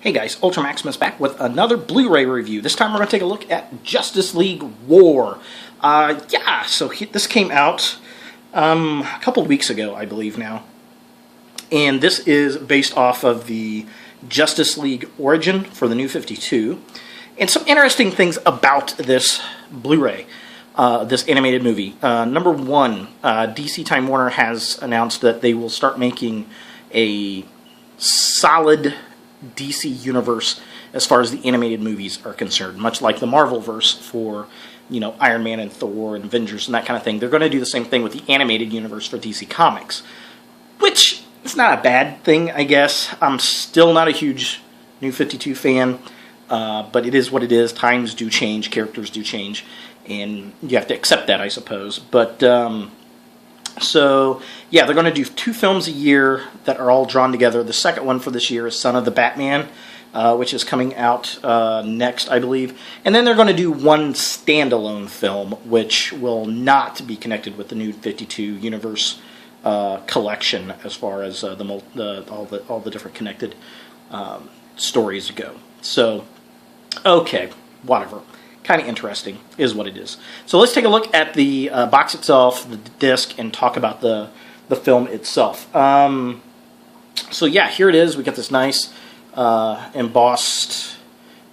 Hey guys, Ultra Maximus back with another Blu-ray review. This time we're going to take a look at Justice League War. This came out a couple of weeks ago, I believe now. And this is based off of the Justice League Origin for the New 52. And some interesting things about this Blu-ray, this animated movie. Number one, DC Time Warner has announced that they will start making a solid DC universe as far as the animated movies are concerned, much like the Marvel-verse for, Iron Man and Thor and Avengers and that kind of thing. They're going to do the same thing with the animated universe for DC Comics, which is not a bad thing, I guess. I'm still not a huge New 52 fan, but it is what it is. Times do change, characters do change, and you have to accept that, I suppose. But they're going to do 2 films a year that are all drawn together. The second one for this year is Son of the Batman, which is coming out next, I believe. And then they're going to do one standalone film, which will not be connected with the New 52 universe collection, as far as all the different connected stories go. So, okay, whatever. Kind of interesting is what it is. So let's take a look at the box itself, the disc, and talk about the film itself. Here it is. We got this nice embossed,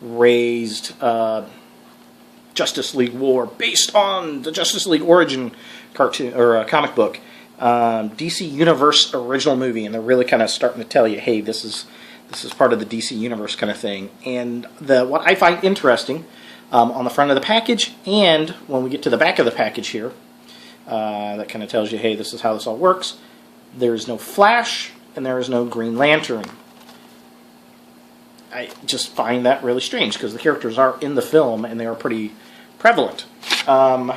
raised Justice League War based on the Justice League Origin cartoon or comic book, DC Universe original movie, and they're really kind of starting to tell you, hey, this is part of the DC Universe kind of thing. And what I find interesting. On the front of the package, and when we get to the back of the package here, that kind of tells you, hey, this is how this all works. There is no Flash, and there is no Green Lantern. I just find that really strange, because the characters are in the film, and they are pretty prevalent. Of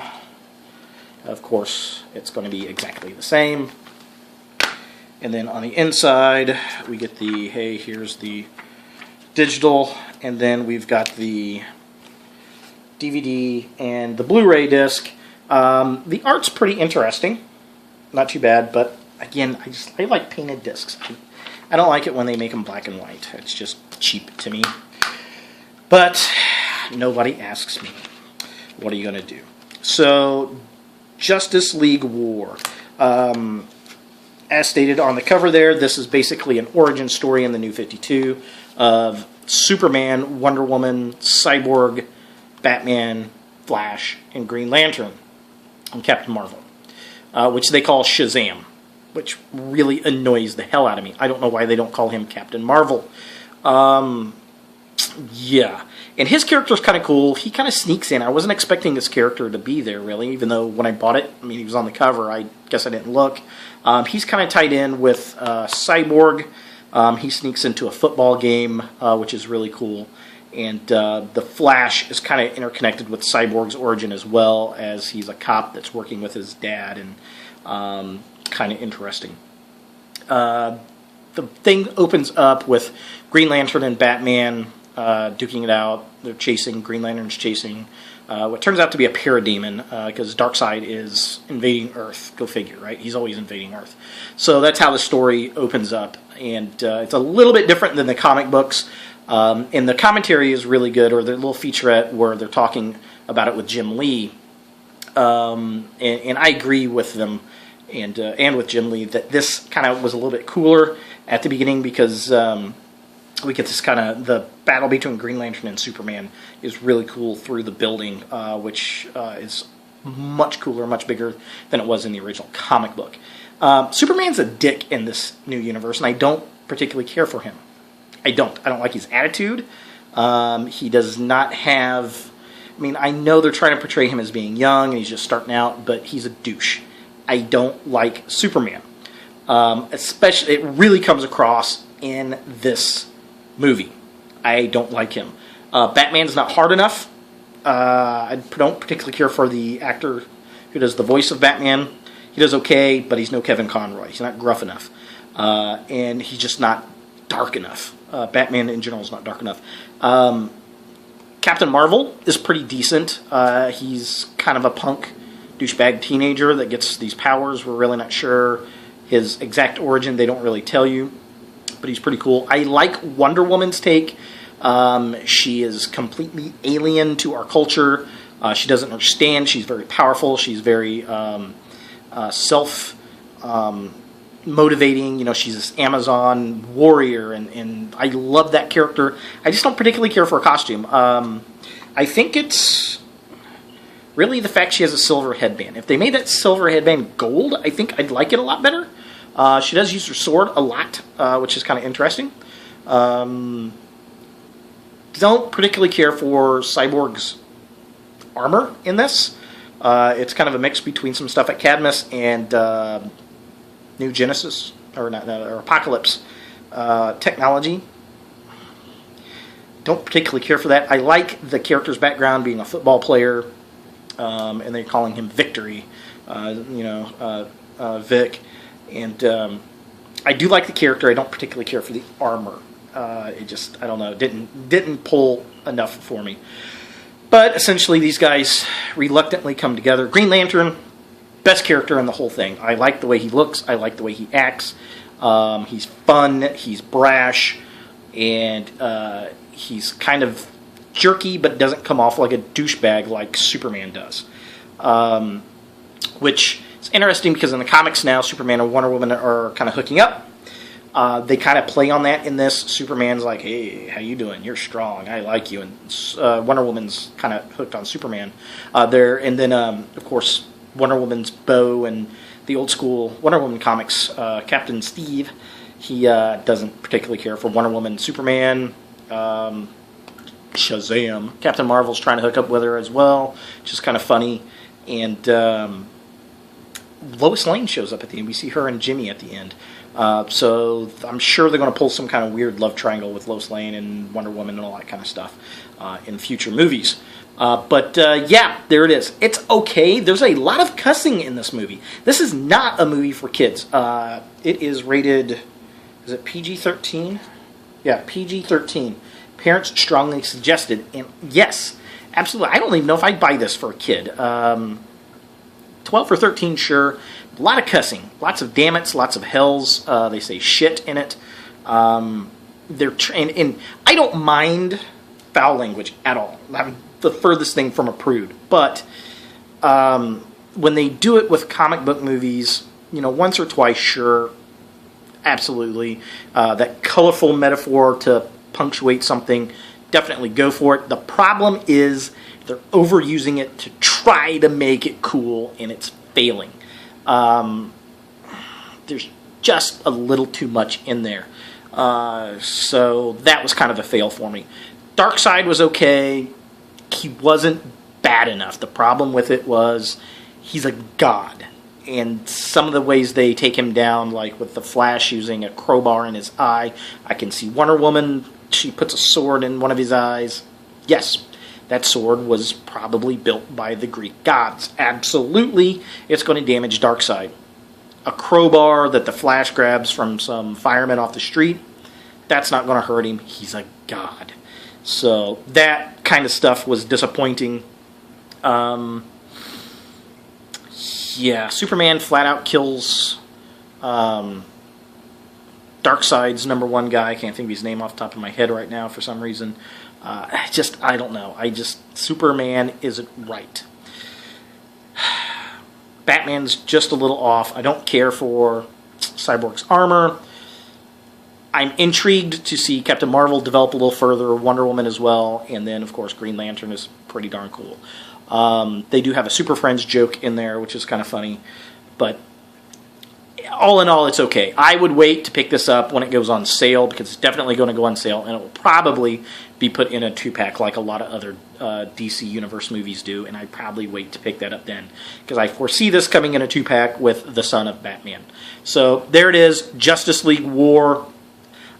course, it's going to be exactly the same. And then on the inside, we get the, hey, here's the digital, and then we've got the DVD and the Blu-ray disc. The art's pretty interesting, not too bad, but again, I like painted discs. I don't like it when they make them black and white. It's just cheap to me. But nobody asks me. What are you going to do? So, Justice League War. As stated on the cover there, this is basically an origin story in the New 52 of Superman, Wonder Woman, Cyborg, Batman, Flash, and Green Lantern, and Captain Marvel, which they call Shazam, which really annoys the hell out of me. I don't know why they don't call him Captain Marvel. And his character's kind of cool. He kind of sneaks in. I wasn't expecting this character to be there, really, even though when I bought it, he was on the cover. I guess I didn't look. He's kind of tied in with Cyborg. He sneaks into a football game, which is really cool. And the Flash is kind of interconnected with Cyborg's origin, as well, as he's a cop that's working with his dad, and kind of interesting. The thing opens up with Green Lantern and Batman duking it out. They're chasing, Green Lantern's chasing what turns out to be a parademon, because Darkseid is invading Earth. Go figure, right? He's always invading Earth. So that's how the story opens up, and it's a little bit different than the comic books. And the commentary is really good, or the little featurette where they're talking about it with Jim Lee. And I agree with them and with Jim Lee that this kind of was a little bit cooler at the beginning, because we get this kind of, the battle between Green Lantern and Superman is really cool through the building, which is much cooler, much bigger than it was in the original comic book. Superman's a dick in this new universe, and I don't particularly care for him. I don't like his attitude. He does not have... I know they're trying to portray him as being young and he's just starting out, but he's a douche. I don't like Superman. Especially, it really comes across in this movie. I don't like him. Batman's not hard enough. I don't particularly care for the actor who does the voice of Batman. He does okay, but he's no Kevin Conroy. He's not gruff enough. And he's just not dark enough. Batman in general is not dark enough. Captain Marvel is pretty decent. He's kind of a punk douchebag teenager that gets these powers. We're really not sure his exact origin. They don't really tell you. but he's pretty cool. I like Wonder Woman's take. She is completely alien to our culture. She doesn't understand. She's very powerful. She's very self-motivating. You know, she's this Amazon warrior, and I love that character. I just don't particularly care for her costume. I think it's really the fact she has a silver headband. If they made that silver headband gold, I think I'd like it a lot better. She does use her sword a lot, which is kind of interesting. Don't particularly care for Cyborg's armor in this. It's kind of a mix between some stuff at Cadmus and New Genesis, or Apocalypse technology. Don't particularly care for that. I like the character's background being a football player, and they're calling him Victory, Vic. And I do like the character. I don't particularly care for the armor. It just, I don't know, didn't pull enough for me. But essentially, these guys reluctantly come together. Green Lantern, best character in the whole thing. I like the way he looks. I like the way he acts. He's fun. He's brash. And he's kind of jerky, but doesn't come off like a douchebag like Superman does. Which is interesting because in the comics now, Superman and Wonder Woman are kind of hooking up. They kind of play on that in this. Superman's like, hey, how you doing? You're strong. I like you. And Wonder Woman's kind of hooked on Superman there. And then, of course, Wonder Woman's beau and the old school Wonder Woman comics, Captain Steve, he doesn't particularly care for Wonder Woman, Superman, Shazam. Captain Marvel's trying to hook up with her as well, which is kind of funny. And Lois Lane shows up at the end. We see her and Jimmy at the end. So I'm sure they're going to pull some kind of weird love triangle with Lois Lane and Wonder Woman and all that kind of stuff in future movies. But yeah, there it is. It's okay. There's a lot of cussing in this movie. This is not a movie for kids. It is rated, is it PG-13? Yeah, PG-13. Parents strongly suggested. And yes, absolutely. I don't even know if I'd buy this for a kid. 12 or 13, sure. A lot of cussing, lots of damn it's, lots of hells. They say shit in it. And I don't mind foul language at all. I'm the furthest thing from a prude. But when they do it with comic book movies, you know, once or twice, sure, absolutely. That colorful metaphor to punctuate something, definitely go for it. The problem is they're overusing it to try to make it cool, and it's failing. There's just a little too much in there. So that was kind of a fail for me. Darkseid was okay. He wasn't bad enough. The problem with it was he's a god. And some of the ways they take him down, like with the Flash using a crowbar in his eye. I can see Wonder Woman, she puts a sword in one of his eyes. Yes, that sword was probably built by the Greek gods. Absolutely, it's going to damage Darkseid. A crowbar that the Flash grabs from some firemen off the street, that's not going to hurt him. He's a god. So that kind of stuff was disappointing. Yeah, Superman flat out kills Darkseid's number one guy. I can't think of his name off the top of my head right now for some reason. I don't know. Superman isn't right. Batman's just a little off. I don't care for Cyborg's armor. I'm intrigued to see Captain Marvel develop a little further, Wonder Woman as well, and then, of course, Green Lantern is pretty darn cool. They do have a Super Friends joke in there, which is kind of funny, but all in all, it's okay. I would wait to pick this up when it goes on sale, because it's definitely going to go on sale, and it will probably be put in a 2-pack like a lot of other DC Universe movies do, and I'd probably wait to pick that up then, because I foresee this coming in a 2-pack with the son of Batman. So there it is, Justice League War.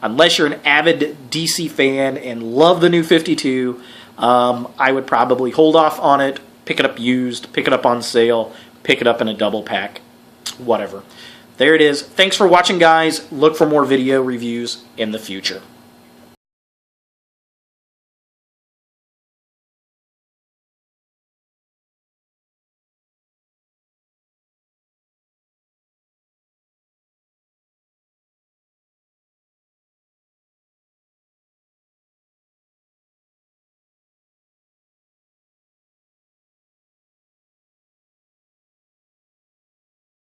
Unless you're an avid DC fan and love the New 52, I would probably hold off on it, pick it up used, pick it up on sale, pick it up in a double pack, whatever. There it is. Thanks for watching, guys. Look for more video reviews in the future.